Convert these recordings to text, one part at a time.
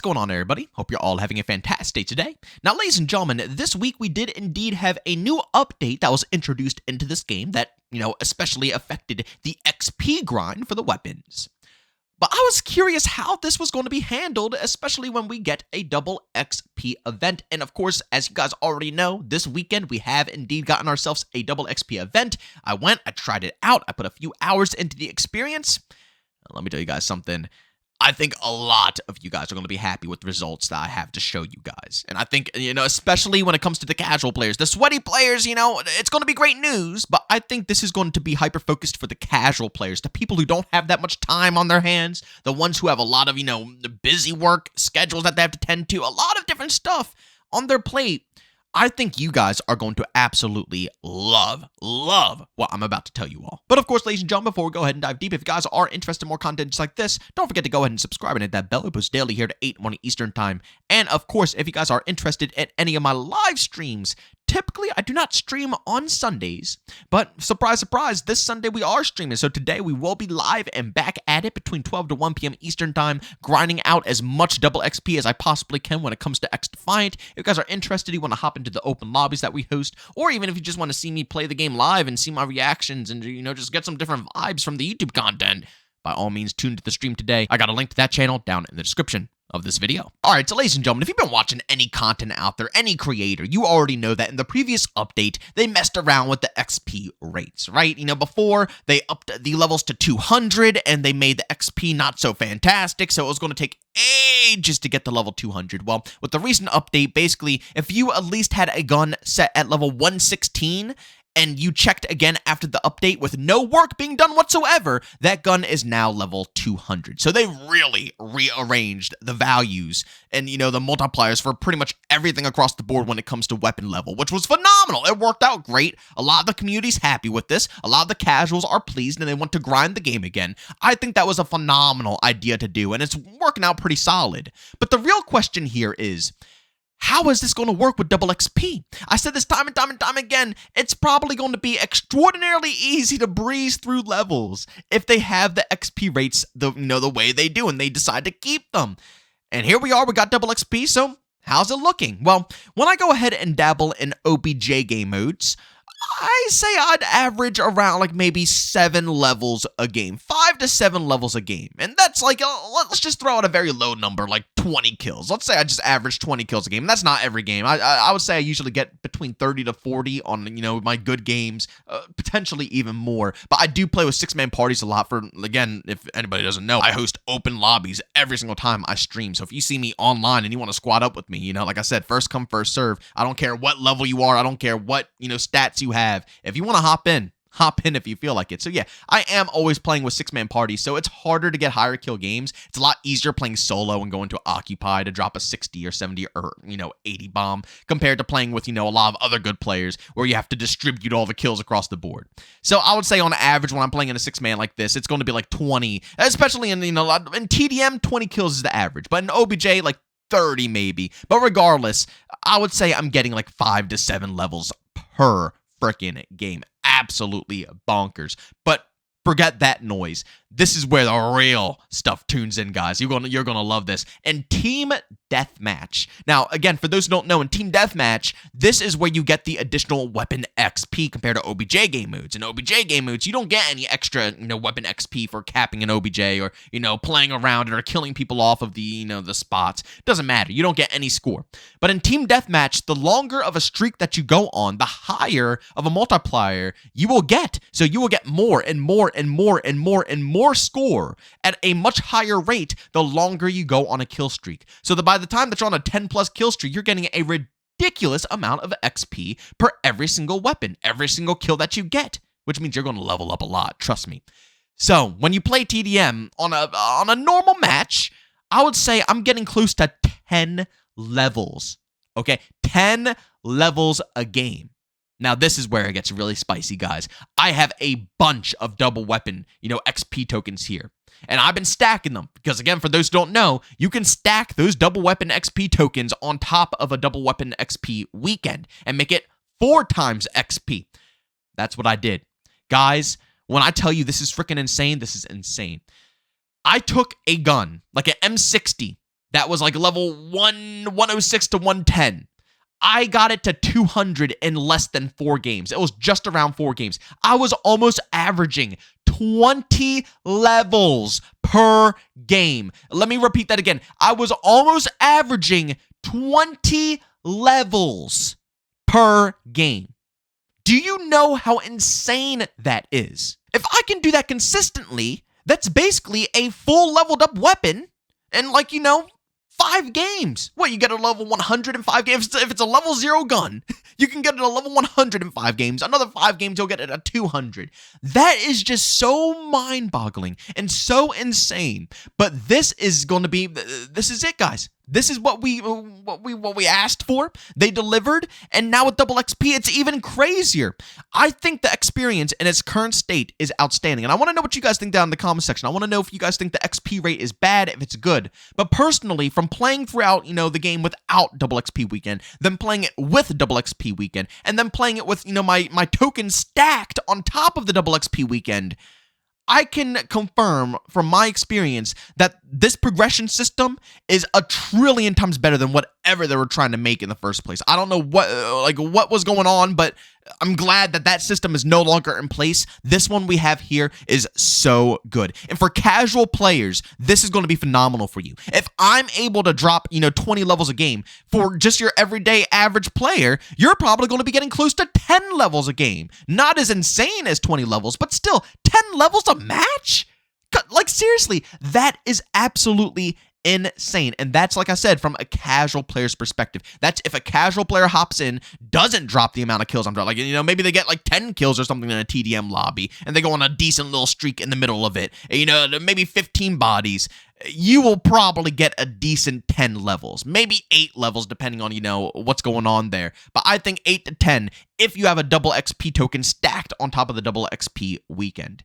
What's going on, everybody? Hope you're all having a fantastic day today. Now, ladies and gentlemen, this week we did indeed have a new update that was introduced into this game that, especially affected the XP grind for the weapons. But I was curious how this was going to be handled, especially when we get a double XP event. And of course, as you guys already know, this weekend we have indeed gotten ourselves a double XP event. I tried it out, I put a few hours into the experience. Let me tell you guys something. I think a lot of you guys are going to be happy with the results that I have to show you guys. And I think, especially when it comes to the casual players, the sweaty players, it's going to be great news, but I think this is going to be hyper-focused for the casual players, the people who don't have that much time on their hands, the ones who have a lot of, busy work schedules that they have to tend to, a lot of different stuff on their plate. I think you guys are going to absolutely love what I'm about to tell you all. But of course, ladies and gentlemen, before we go ahead and dive deep, if you guys are interested in more content just like this, don't forget to go ahead and subscribe and hit that bell. It posts daily here to 8 morning Eastern time. And of course, if you guys are interested in any of my live streams, typically, I do not stream on Sundays, but surprise, surprise, this Sunday we are streaming. So today we will be live and back at it between 12 to 1 p.m. Eastern time, grinding out as much double XP as I possibly can when it comes to XDefiant. If you guys are interested, you want to hop into the open lobbies that we host, or even if you just want to see me play the game live and see my reactions and, just get some different vibes from the YouTube content, by all means, tune to the stream today. I got a link to that channel down in the description of this video. Alright, so ladies and gentlemen, if you've been watching any content out there, any creator, you already know that in the previous update, they messed around with the XP rates, right? Before, they upped the levels to 200, and they made the XP not so fantastic, so it was going to take ages to get to level 200. Well, with the recent update, basically, if you at least had a gun set at level 116, and you checked again after the update with no work being done whatsoever, that gun is now level 200. So they really rearranged the values and, the multipliers for pretty much everything across the board when it comes to weapon level, which was phenomenal. It worked out great. A lot of the community's happy with this. A lot of the casuals are pleased and they want to grind the game again. I think that was a phenomenal idea to do, and it's working out pretty solid. But the real question here is, how is this going to work with double XP? I said this time and time again, it's probably going to be extraordinarily easy to breeze through levels if they have the XP rates the way they do and they decide to keep them. And here we are, we got double XP, so how's it looking? Well, when I go ahead and dabble in OBJ game modes, I say I'd average around maybe 7 levels a game, 5 to 7 levels a game. And that's let's just throw out a very low number, like 20 kills. Let's say I just average 20 kills a game. That's not every game. I would say I usually get between 30 to 40 on, my good games, potentially even more. But I do play with 6-man parties a lot for, again, if anybody doesn't know, I host open lobbies every single time I stream. So if you see me online and you want to squad up with me, like I said, first come, first serve. I don't care what level you are. I don't care what, stats you have. If you want to hop in if you feel like it. So yeah, I am always playing with 6-man parties, so it's harder to get higher kill games. It's a lot easier playing solo and going to Occupy to drop a 60 or 70 or 80 bomb compared to playing with a lot of other good players where you have to distribute all the kills across the board. So I would say on average when I'm playing in a 6-man like this, it's going to be 20, especially in in TDM 20 kills is the average, but in OBJ 30 maybe. But regardless, I would say I'm getting 5 to 7 levels per freaking game. Absolutely bonkers. But forget that noise. This is where the real stuff tunes in, guys. You're gonna love this. And Team Deathmatch. Now, again, for those who don't know, in Team Deathmatch, this is where you get the additional weapon XP compared to OBJ game modes. In OBJ game modes, you don't get any extra, weapon XP for capping an OBJ or, playing around it or killing people off of the, the spots. Doesn't matter. You don't get any score. But in Team Deathmatch, the longer of a streak that you go on, the higher of a multiplier you will get. So you will get more and more and more and more and more score at a much higher rate the longer you go on a kill streak. So that by the time that you're on a 10+ kill streak, you're getting a ridiculous amount of XP per every single weapon, every single kill that you get, which means you're going to level up a lot, trust me. So when you play TDM on a normal match, I would say I'm getting close to 10 levels, okay? 10 levels a game. Now, this is where it gets really spicy, guys. I have a bunch of double weapon, XP tokens here. And I've been stacking them because, again, for those who don't know, you can stack those double weapon XP tokens on top of a double weapon XP weekend and make it 4 times XP. That's what I did. Guys, when I tell you this is freaking insane, this is insane. I took a gun, like an M60, that was like level 106 to 110. I got it to 200 in less than 4 games. It was just around 4 games. I was almost averaging 20 levels per game. Let me repeat that again. I was almost averaging 20 levels per game. Do you know how insane that is? If I can do that consistently, that's basically a full leveled up weapon in 5 games. What, you get a level 100 in 5 games? If it's a level 0 gun, you can get it a level 100 in 5 games. Another 5 games, you'll get it at 200. That is just so mind-boggling and so insane. But this is it, guys. This is what we asked for. They delivered, and now with double XP, it's even crazier. I think the experience in its current state is outstanding, and I want to know what you guys think down in the comment section. I want to know if you guys think the XP rate is bad, if it's good. But personally, from playing throughout, the game without double XP weekend, then playing it with double XP weekend, and then playing it with, my tokens stacked on top of the double XP weekend, I can confirm from my experience that this progression system is a trillion times better than whatever they were trying to make in the first place. I don't know what was going on, but I'm glad that system is no longer in place. This one we have here is so good. And for casual players, this is going to be phenomenal for you. If I'm able to drop, 20 levels a game for just your everyday average player, you're probably going to be getting close to 10 levels a game. Not as insane as 20 levels, but still 10 levels a match? Seriously, that is absolutely insane. And that's, like I said, from a casual player's perspective. That's if a casual player hops in, doesn't drop the amount of kills I'm dropping. Maybe they get 10 kills or something in a TDM lobby, and they go on a decent little streak in the middle of it. Maybe 15 bodies. You will probably get a decent 10 levels, maybe 8 levels, depending on, what's going on there. But I think 8 to 10 if you have a double XP token stacked on top of the double XP weekend.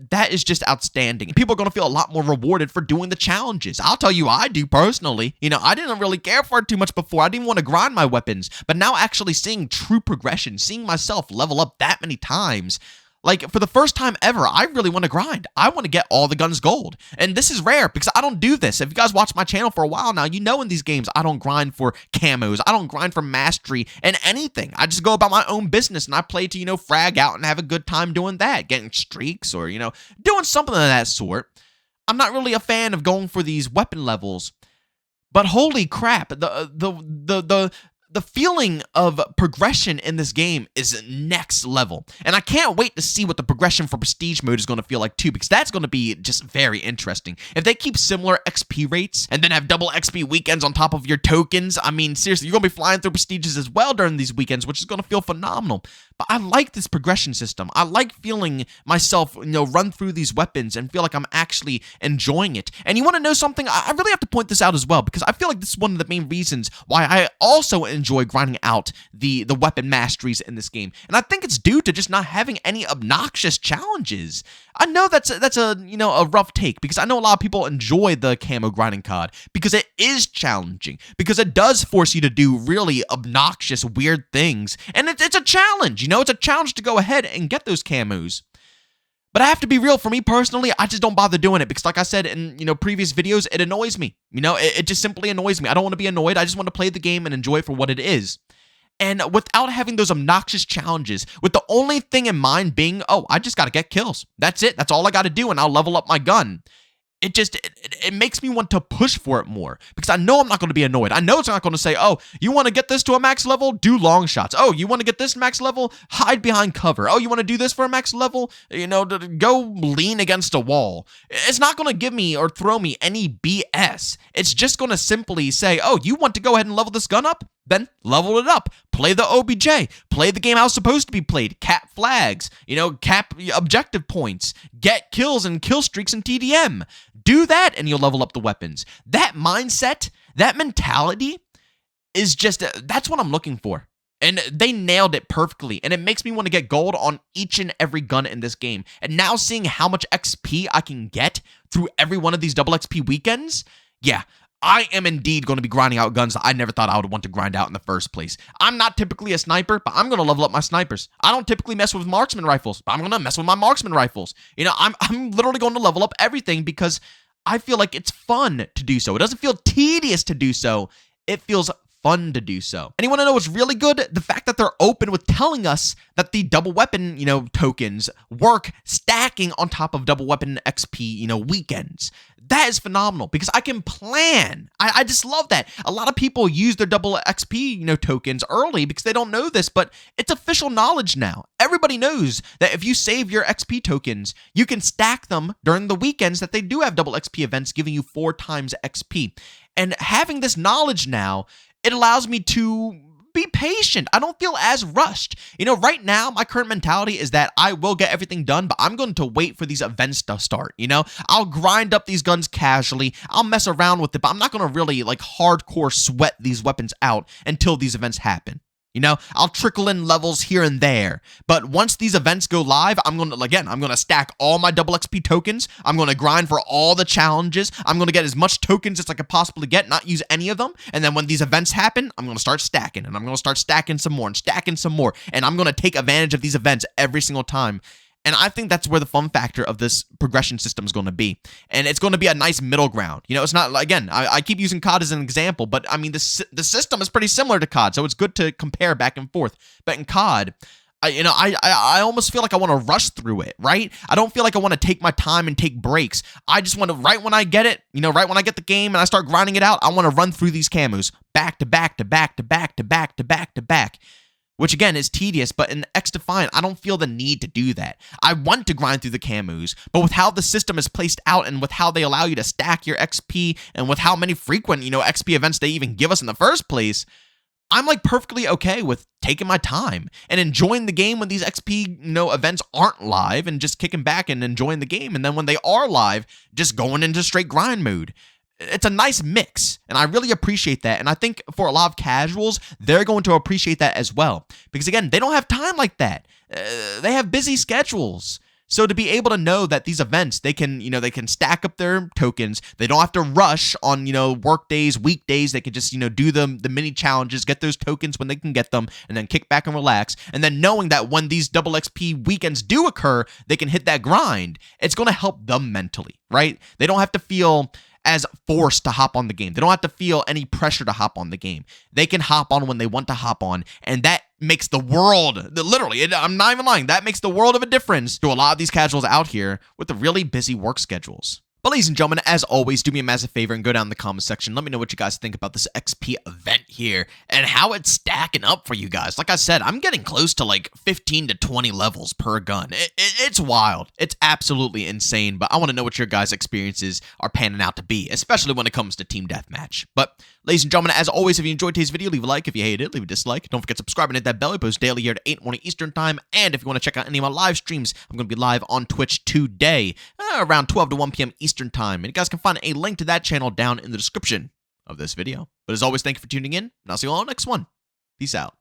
That is just outstanding. People are going to feel a lot more rewarded for doing the challenges. I'll tell you, I do personally. I didn't really care for it too much before. I didn't want to grind my weapons. But now actually seeing true progression, seeing myself level up that many times, for the first time ever, I really want to grind. I want to get all the guns gold. And this is rare because I don't do this. If you guys watch my channel for a while now, in these games, I don't grind for camos. I don't grind for mastery and anything. I just go about my own business and I play to, frag out and have a good time doing that, getting streaks or, doing something of that sort. I'm not really a fan of going for these weapon levels. But holy crap, the feeling of progression in this game is next level. And I can't wait to see what the progression for Prestige mode is going to feel like too, because that's going to be just very interesting. If they keep similar XP rates and then have double XP weekends on top of your tokens, I mean, seriously, you're going to be flying through Prestiges as well during these weekends, which is going to feel phenomenal. But I like this progression system. I like feeling myself, run through these weapons and feel like I'm actually enjoying it. And you want to know something? I really have to point this out as well, because I feel like this is one of the main reasons why I also enjoy grinding out the weapon masteries in this game. And I think it's due to just not having any obnoxious challenges. I know that's a rough take, because I know a lot of people enjoy the camo grinding COD because it is challenging, because it does force you to do really obnoxious, weird things. And it's a challenge, it's a challenge to go ahead and get those camos. But I have to be real, for me personally, I just don't bother doing it because, like I said in, previous videos, it annoys me. It just simply annoys me. I don't want to be annoyed. I just want to play the game and enjoy it for what it is. And without having those obnoxious challenges, with the only thing in mind being, oh, I just got to get kills. That's it. That's all I got to do, and I'll level up my gun. It makes me want to push for it more, because I know I'm not going to be annoyed. I know it's not going to say, oh, you want to get this to a max level? Do long shots. Oh, you want to get this max level? Hide behind cover. Oh, you want to do this for a max level? Go lean against a wall. It's not going to give me or throw me any BS. It's just going to simply say, oh, you want to go ahead and level this gun up? Then level it up. Play the OBJ. Play the game how it's supposed to be played. Cap flags. Cap objective points. Get kills and kill streaks in TDM. Do that and you'll level up the weapons. That mindset, that mentality is just, that's what I'm looking for. And they nailed it perfectly. And it makes me want to get gold on each and every gun in this game. And now seeing how much XP I can get through every one of these double XP weekends, yeah, I am indeed going to be grinding out guns that I never thought I would want to grind out in the first place. I'm not typically a sniper, but I'm going to level up my snipers. I don't typically mess with marksman rifles, but I'm going to mess with my marksman rifles. I'm literally going to level up everything because I feel like it's fun to do so. It doesn't feel tedious to do so. It feels fun to do so. And you want to know what's really good? The fact that they're open with telling us that the double weapon, tokens work stacking on top of double weapon XP, weekends. That is phenomenal because I can plan. I just love that. A lot of people use their double XP, tokens early because they don't know this, but it's official knowledge now. Everybody knows that if you save your XP tokens, you can stack them during the weekends that they do have double XP events giving you 4 times XP. And having this knowledge now, it allows me to be patient. I don't feel as rushed. Right now, my current mentality is that I will get everything done, but I'm going to wait for these events to start, I'll grind up these guns casually. I'll mess around with it, but I'm not going to really, hardcore sweat these weapons out until these events happen. I'll trickle in levels here and there. But once these events go live, I'm going to stack all my double XP tokens. I'm going to grind for all the challenges. I'm going to get as much tokens as I could possibly get, not use any of them. And then when these events happen, I'm going to start stacking. And I'm going to start stacking some more and stacking some more. And I'm going to take advantage of these events every single time. And I think that's where the fun factor of this progression system is going to be. And it's going to be a nice middle ground. It's not, again, I keep using COD as an example, but I mean, the system is pretty similar to COD, so it's good to compare back and forth. But in COD, I almost feel like I want to rush through it, right? I don't feel like I want to take my time and take breaks. I just want to, right when I get it, right when I get the game and I start grinding it out, I want to run through these camos back to back to back to back to back to back to back. Which again is tedious, but in XDefiant, I don't feel the need to do that. I want to grind through the camos, but with how the system is placed out and with how they allow you to stack your XP and with how many frequent, XP events they even give us in the first place, I'm perfectly okay with taking my time and enjoying the game when these XP, events aren't live and just kicking back and enjoying the game. And then when they are live, just going into straight grind mode. It's a nice mix, and I really appreciate that. And I think for a lot of casuals, they're going to appreciate that as well. Because again, they don't have time like that. They have busy schedules. So to be able to know that these events, they can stack up their tokens. They don't have to rush on, work days, weekdays. They can just, do the mini challenges, get those tokens when they can get them, and then kick back and relax. And then knowing that when these double XP weekends do occur, they can hit that grind. It's going to help them mentally, right? They don't have to feel as forced to hop on the game. They don't have to feel any pressure to hop on the game. They can hop on when they want to hop on, and that makes the world, literally, I'm not even lying, that makes the world of a difference to a lot of these casuals out here with the really busy work schedules. But ladies and gentlemen, as always, do me a massive favor and go down in the comment section. Let me know what you guys think about this XP event here and how it's stacking up for you guys. Like I said, I'm getting close to 15 to 20 levels per gun. It's wild. It's absolutely insane, but I want to know what your guys' experiences are panning out to be, especially when it comes to Team Deathmatch. But ladies and gentlemen, as always, if you enjoyed today's video, leave a like. If you hated it, leave a dislike. Don't forget to subscribe and hit that bell. I post daily here at 8 morning Eastern Time. And if you want to check out any of my live streams, I'm going to be live on Twitch today around 12 to 1 p.m. Eastern Time. And you guys can find a link to that channel down in the description of this video. But as always, thank you for tuning in, and I'll see you all next one. Peace out.